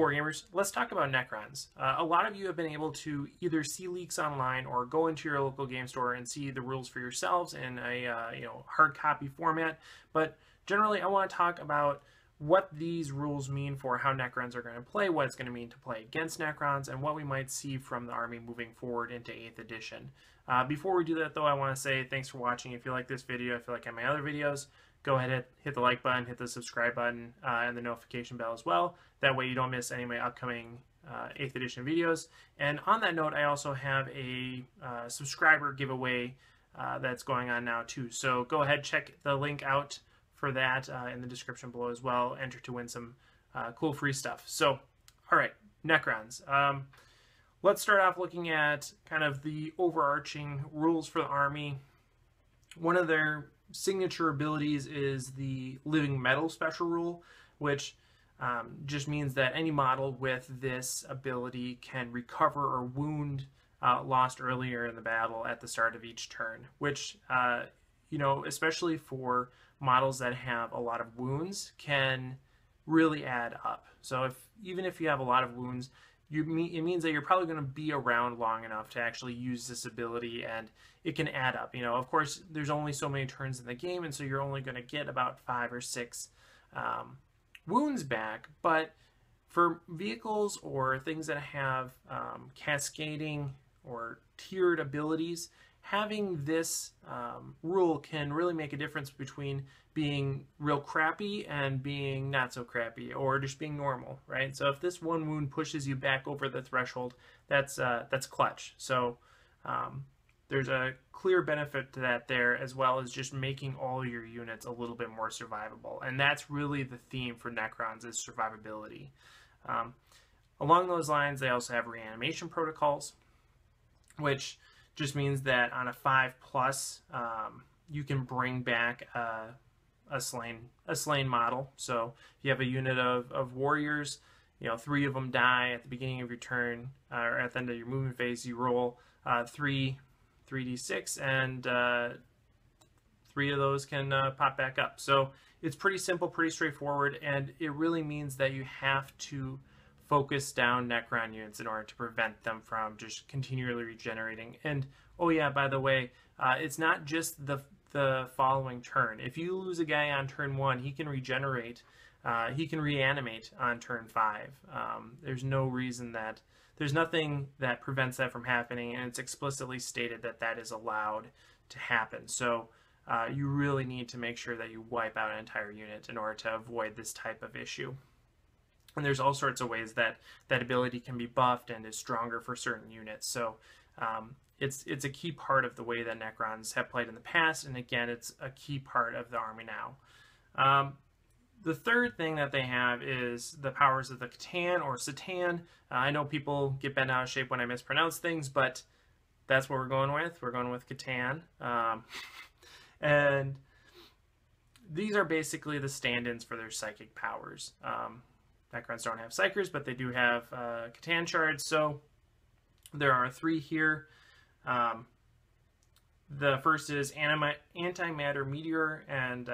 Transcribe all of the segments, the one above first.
Wargamers, let's talk about Necrons. A lot of you have been able to either see leaks online or go into your local game store and see the rules for yourselves in a hard copy format. But generally, I want to talk about what these rules mean for how Necrons are going to play, what it's going to mean to play against Necrons, and what we might see from the army moving forward into 8th edition. Before we do that, though, I want to say thanks for watching. If you like this video, if you like my other videos, go ahead and hit the like button, hit the subscribe button, and the notification bell as well. That way you don't miss any of my upcoming 8th edition videos. And on that note, I also have a subscriber giveaway that's going on now too. So go ahead, check the link out for that in the description below as well. Enter to win some cool free stuff. So, all right, Necrons. Let's start off looking at kind of the overarching rules for the army. One of their signature abilities is the living metal special rule, which just means that any model with this ability can recover or wound lost earlier in the battle at the start of each turn, which especially for models that have a lot of wounds, can really add up. So even if you have a lot of wounds, it means that you're probably going to be around long enough to actually use this ability, and it can add up. Of course, there's only so many turns in the game, and so you're only going to get about 5 or 6 wounds back. But for vehicles or things that have cascading or tiered abilities, having this rule can really make a difference between being real crappy and being not so crappy, or just being normal, right? So if this one wound pushes you back over the threshold, that's clutch. So there's a clear benefit to that there, as well as just making all your units a little bit more survivable. And that's really the theme for Necrons, is survivability. Along those lines, they also have reanimation protocols, which just means that on a 5+, you can bring back a slain model. So if you have a unit of warriors, 3 of them die at the beginning of your turn, or at the end of your movement phase, you roll 3d6, and 3 of those can pop back up. So it's pretty simple, pretty straightforward, and it really means that you have to focus down Necron units in order to prevent them from just continually regenerating. And oh yeah, by the way, it's not just the following turn. If you lose a guy on turn 1, he can regenerate. He can reanimate on turn 5. There's nothing that prevents that from happening, and it's explicitly stated that that is allowed to happen. So you really need to make sure that you wipe out an entire unit in order to avoid this type of issue. And there's all sorts of ways that that ability can be buffed and is stronger for certain units. So it's a key part of the way that Necrons have played in the past, and again, it's a key part of the army now. The third thing that they have is the powers of the Catan or Satan. I know people get bent out of shape when I mispronounce things, but that's what we're going with. We're going with Catan. And these are basically the stand-ins for their psychic powers. Necrons don't have Psychers, but they do have Catan shards. So there are 3 here. The first is Antimatter Meteor, and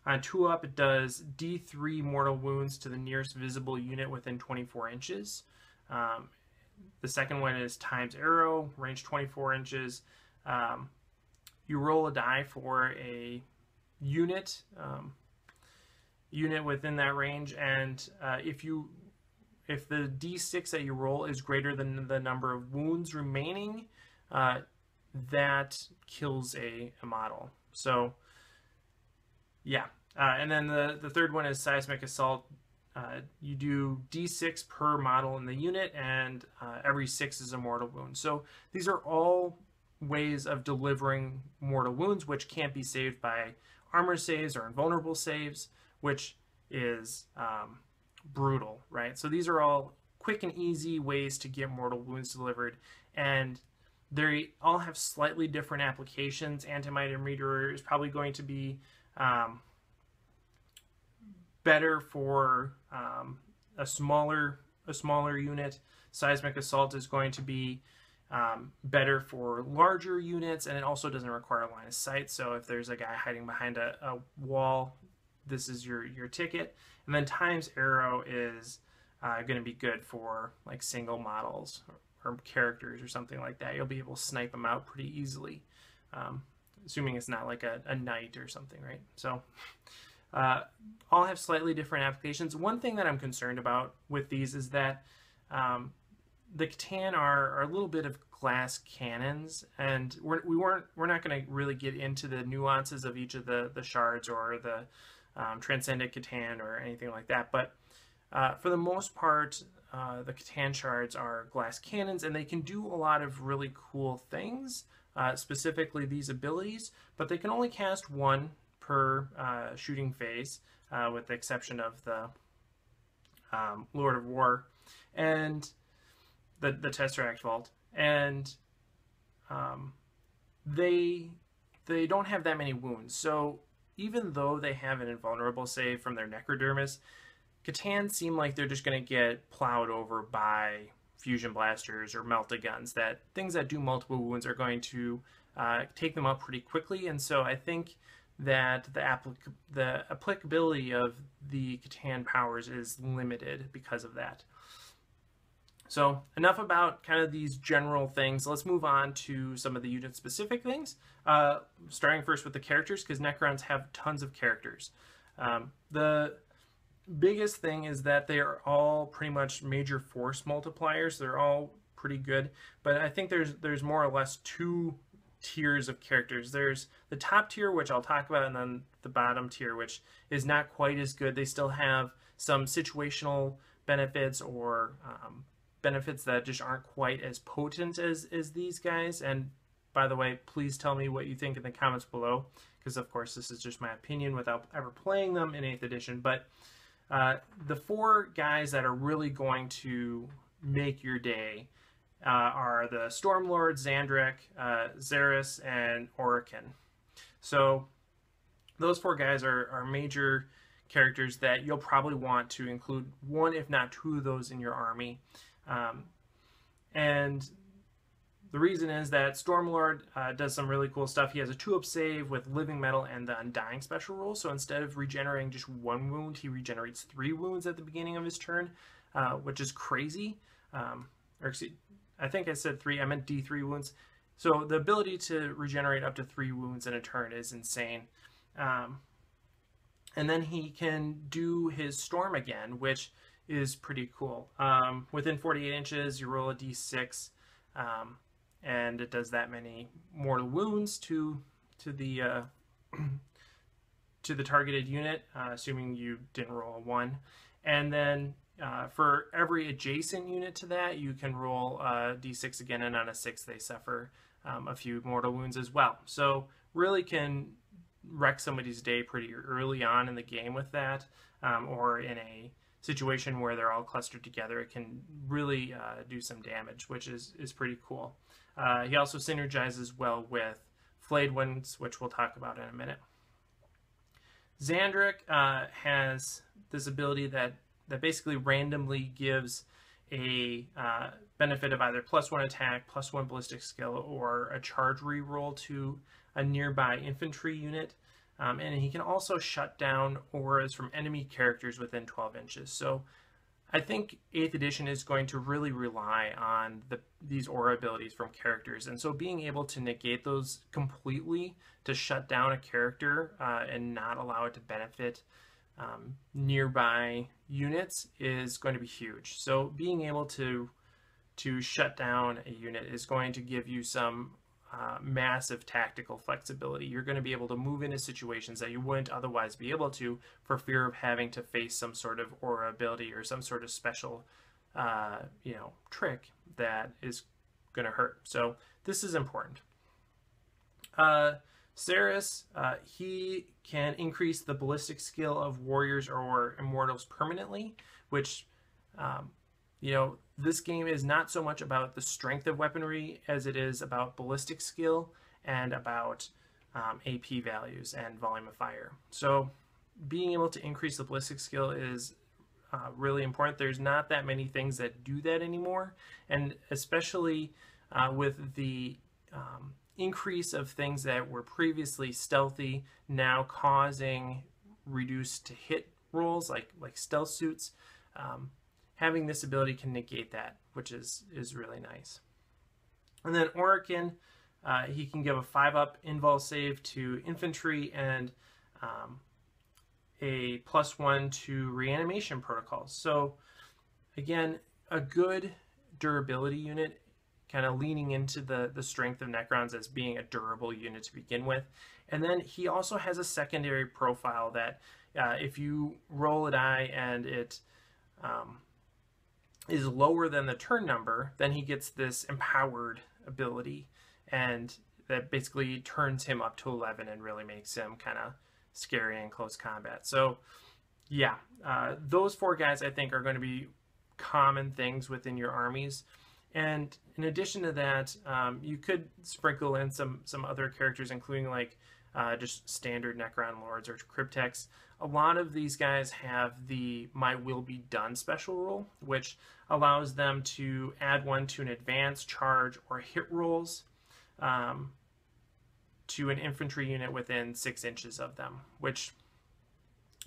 on 2-up it does D3 mortal wounds to the nearest visible unit within 24 inches. The second one is Times Arrow, range 24 inches. You roll a die for a unit within that range, and if the D6 that you roll is greater than the number of wounds remaining, that kills a model. So yeah, and then the third one is Seismic Assault. You do D6 per model in the unit, and every 6 is a mortal wound. So these are all ways of delivering mortal wounds, which can't be saved by armor saves or invulnerable saves, which is brutal, right? So these are all quick and easy ways to get mortal wounds delivered, and they all have slightly different applications. Antimatter Meteor is probably going to be better for a smaller unit. Seismic Assault is going to be better for larger units, and it also doesn't require a line of sight. So if there's a guy hiding behind a wall, this is your ticket. And then Times Arrow is going to be good for like single models or characters or something like that. You'll be able to snipe them out pretty easily, assuming it's not like a knight or something, right? So all have slightly different applications. One thing that I'm concerned about with these is that the Catan are a little bit of glass cannons, and we're not going to really get into the nuances of each of the shards or the Transcendent Catan or anything like that. But for the most part, the Catan shards are glass cannons, and they can do a lot of really cool things, specifically these abilities, but they can only cast one per shooting phase, with the exception of the Lord of War and the Tesseract Vault. And they don't have that many wounds. So even though they have an invulnerable save from their Necrodermis, Catan seem like they're just going to get plowed over by fusion blasters or melta-guns. That things that do multiple wounds are going to take them up pretty quickly. And so I think that the applicability of the Catan powers is limited because of that. So enough about kind of these general things. Let's move on to some of the unit-specific things, starting first with the characters, because Necrons have tons of characters. The biggest thing is that they are all pretty much major force multipliers. They're all pretty good, but I think there's more or less two tiers of characters. There's the top tier, which I'll talk about, and then the bottom tier, which is not quite as good. They still have some situational benefits or benefits that just aren't quite as potent as these guys. And by the way, please tell me what you think in the comments below, because of course this is just my opinion without ever playing them in 8th edition. But the four guys that are really going to make your day are the Stormlord, Xandrek, Xeris, and Orican. So those four guys are major characters that you'll probably want to include one, if not two of those in your army. And the reason is that Stormlord does some really cool stuff. He has a 2-up save with Living Metal and the Undying special rule. So instead of regenerating just 1 wound, he regenerates 3 wounds at the beginning of his turn, which is crazy. Or excuse, I think I said 3. I meant D3 wounds. So the ability to regenerate up to 3 wounds in a turn is insane. And then he can do his Storm again, which is pretty cool. Within 48 inches, you roll a D6, and it does that many mortal wounds to the targeted unit, assuming you didn't roll a 1. And then for every adjacent unit to that, you can roll a D6 again, and on a 6 they suffer a few mortal wounds as well. So really can wreck somebody's day pretty early on in the game with that, or in a situation where they're all clustered together. It can really do some damage, which is pretty cool. He also synergizes well with Flayed Ones, which we'll talk about in a minute. Xandrek has this ability that basically randomly gives a benefit of either +1 attack, +1 ballistic skill, or a charge reroll to a nearby infantry unit. And he can also shut down auras from enemy characters within 12 inches. So I think 8th edition is going to really rely on these aura abilities from characters. And so being able to negate those completely, to shut down a character and not allow it to benefit nearby units, is going to be huge. So being able to shut down a unit is going to give you some massive tactical flexibility. You're going to be able to move into situations that you wouldn't otherwise be able to, for fear of having to face some sort of aura ability or some sort of special trick that is going to hurt. So this is important. Xeris, he can increase the ballistic skill of warriors or immortals permanently, which this game is not so much about the strength of weaponry as it is about ballistic skill and about AP values and volume of fire. So being able to increase the ballistic skill is really important. There's not that many things that do that anymore, and especially with the increase of things that were previously stealthy now causing reduced to hit rolls, like stealth suits. having this ability can negate that, which is really nice. And then Orican, he can give a 5-up invul save to infantry and a +1 to reanimation protocols. So again, a good durability unit, kind of leaning into the strength of Necrons as being a durable unit to begin with. And then he also has a secondary profile that if you roll a die and it is lower than the turn number, then he gets this empowered ability, and that basically turns him up to 11 and really makes him kind of scary in close combat. So yeah, those 4 guys I think are going to be common things within your armies. And in addition to that, you could sprinkle in some other characters, including like just standard Necron Lords or Cryptex. A lot of these guys have the My Will Be Done special rule, which allows them to add 1 to an advance, charge, or hit rolls to an infantry unit within 6 inches of them, which,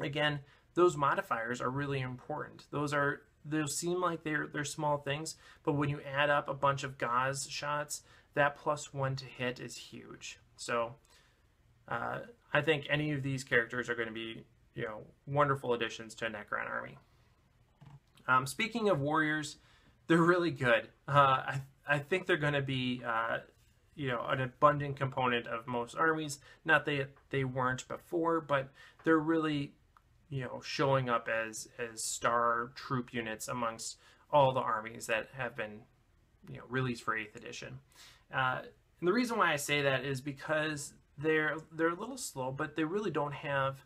again, those modifiers are really important. They'll seem like they're small things, but when you add up a bunch of gauze shots, that +1 to hit is huge. So I think any of these characters are going to be, wonderful additions to a Necron army. Speaking of warriors, they're really good. I think they're going to be, an abundant component of most armies. Not that they weren't before, but they're really, showing up as star troop units amongst all the armies that have been, released for 8th edition. And the reason why I say that is because they're a little slow, but they really don't have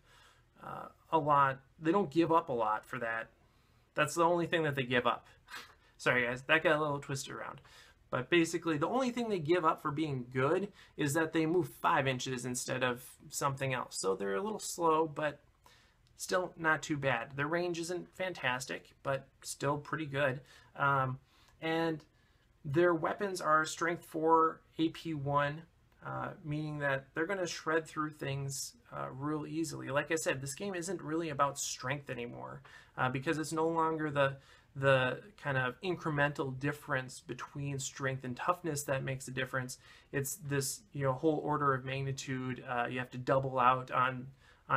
a lot. They don't give up a lot for that. That's the only thing that they give up. Sorry guys, that got a little twisted around. But basically, the only thing they give up for being good is that they move 5 inches instead of something else. So they're a little slow, but still not too bad. Their range isn't fantastic, but still pretty good. And their weapons are strength 4, AP 1, meaning that they're going to shred through things real easily. Like I said, this game isn't really about strength anymore because it's no longer the kind of incremental difference between strength and toughness that makes a difference. It's this whole order of magnitude. You have to double out on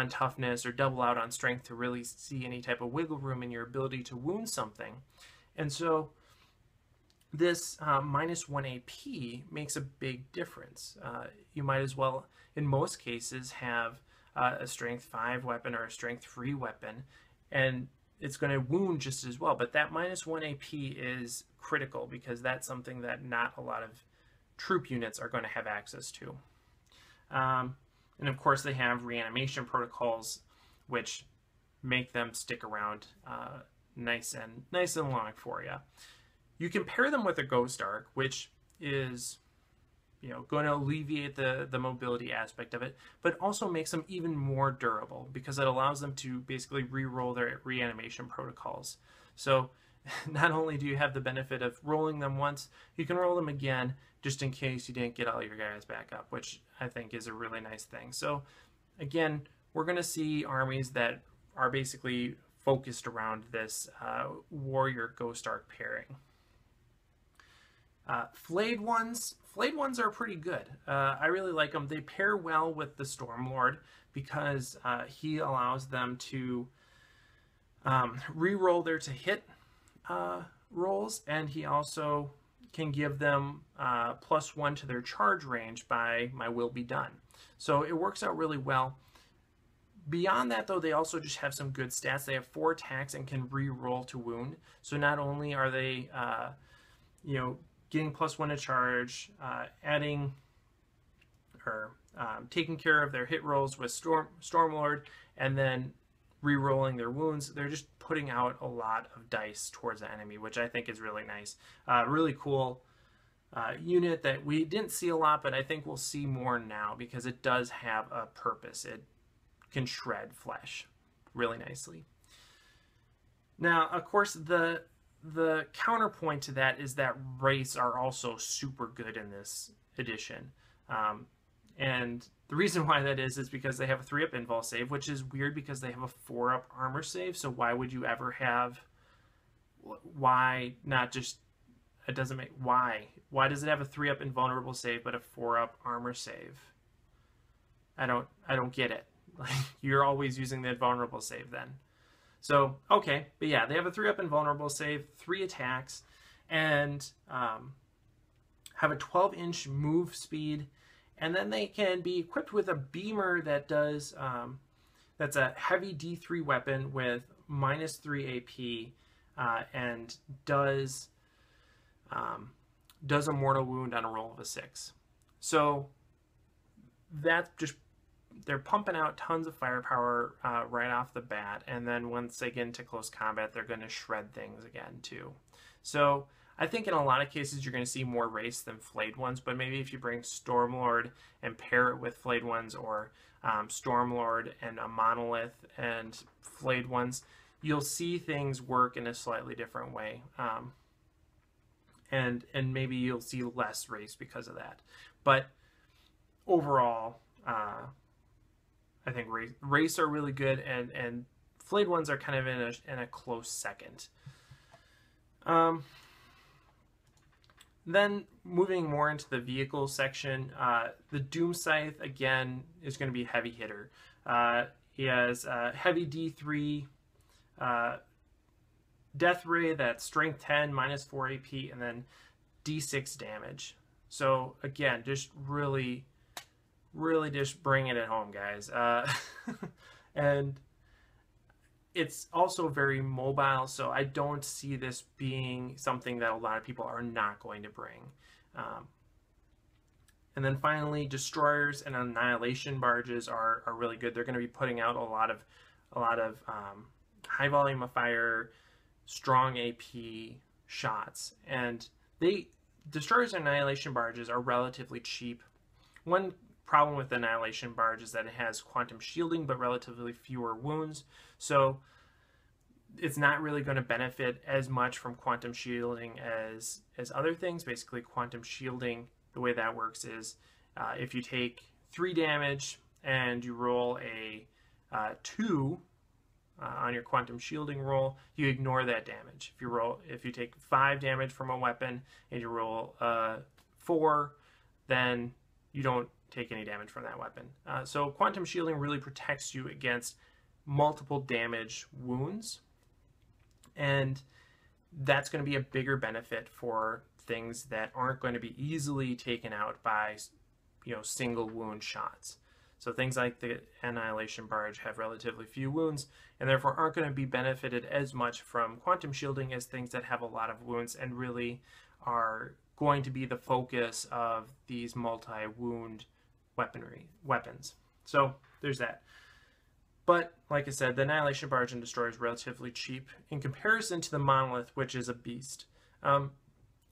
toughness or double out on strength to really see any type of wiggle room in your ability to wound something. And so this -1 AP makes a big difference. You might as well, in most cases, have a strength 5 weapon or a strength 3 weapon, and it's going to wound just as well. But that -1 AP is critical because that's something that not a lot of troop units are going to have access to. And of course, they have reanimation protocols, which make them stick around nice and long for you. You can pair them with a Ghost Arc, which is going to alleviate the mobility aspect of it, but also makes them even more durable because it allows them to basically re-roll their reanimation protocols. So not only do you have the benefit of rolling them once, you can roll them again just in case you didn't get all your guys back up, which I think is a really nice thing. So again, we're going to see armies that are basically focused around this warrior Ghost Arc pairing. Flayed ones are pretty good. I really like them. They pair well with the Stormlord because he allows them to re-roll their to-hit rolls, and he also can give them +1 to their charge range by My Will Be Done. So it works out really well. Beyond that, though, they also just have some good stats. They have 4 attacks and can re-roll to wound. So not only are they, getting +1 to charge, adding or taking care of their hit rolls with Stormlord, and then re-rolling their wounds, they're just putting out a lot of dice towards the enemy, which I think is really nice. Really cool unit that we didn't see a lot, but I think we'll see more now because it does have a purpose. It can shred flesh really nicely. Now, of course, the counterpoint to that is that Wraiths are also super good in this edition. And the reason why that is because they have a 3-up invul save, which is weird because they have a 4-up armor save. So why would you ever have why not just, it doesn't make, why does it have a 3-up invulnerable save but a 4-up armor save? I don't get it. Like, you're always using the invulnerable save then. So, okay, but yeah, they have a 3-up invulnerable save, 3 attacks, and have a 12-inch move speed, and then they can be equipped with a beamer that does, that's a heavy D3 weapon with -3 AP, and does a mortal wound on a roll of a 6. So that's just, they're pumping out tons of firepower right off the bat, and then once they get into close combat, they're going to shred things again too. So I think in a lot of cases you're going to see more race than flayed ones, but maybe if you bring Stormlord and pair it with flayed ones, or Stormlord and a monolith and flayed ones, you'll see things work in a slightly different way. And maybe you'll see less race because of that. But overall, I think race are really good, and flayed ones are kind of in a close second. Then moving more into the vehicle section, the Doom Scythe again is going to be a heavy hitter. He has heavy D3, Death Ray, that's strength 10, -4 AP, and then D6 damage. So again, just really just bringing it home, guys. And it's also very mobile, so I don't see this being something that a lot of people are not going to bring. And then finally, destroyers and annihilation barges are really good. They're going to be putting out a lot of high volume of fire, strong AP shots, and destroyers and annihilation barges are relatively cheap. One problem with the annihilation barge is that it has quantum shielding but relatively fewer wounds, so it's not really going to benefit as much from quantum shielding as other things. Basically, quantum shielding, the way that works is if you take 3 damage and you roll a 2 on your quantum shielding roll, you ignore that damage. If you take 5 damage from a weapon and you roll 4, then you don't take any damage from that weapon. So quantum shielding really protects you against multiple damage wounds, and that's going to be a bigger benefit for things that aren't going to be easily taken out by, single wound shots. So things like the Annihilation Barge have relatively few wounds, and therefore aren't going to be benefited as much from quantum shielding as things that have a lot of wounds and really are going to be the focus of these multi-wound weapons. So there's that. But like I said, the Annihilation Barge and Destroyer is relatively cheap in comparison to the Monolith, which is a beast.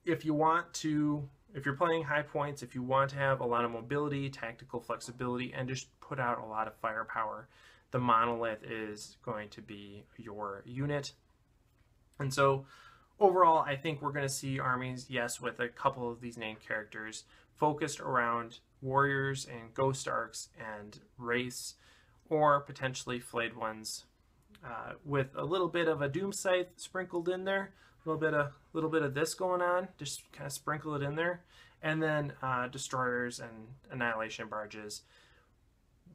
If you're playing high points, if you want to have a lot of mobility, tactical flexibility, and just put out a lot of firepower, the Monolith is going to be your unit. And so overall, I think we're going to see armies, yes, with a couple of these named characters, focused around warriors and ghost arcs and race, or potentially flayed ones, with a little bit of a Doom Scythe sprinkled in there, a little bit of this going on, just kind of sprinkle it in there, and then destroyers and annihilation barges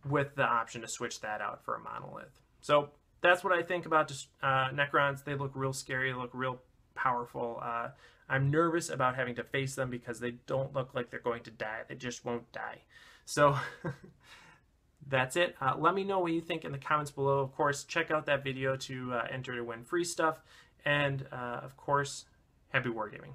with the option to switch that out for a monolith. So that's what I think about Necrons. They look real scary, they look real powerful. I'm nervous about having to face them because they don't look like they're going to die. They just won't die. So that's it. Let me know what you think in the comments below. Of course, check out that video to enter to win free stuff. And of course, happy wargaming.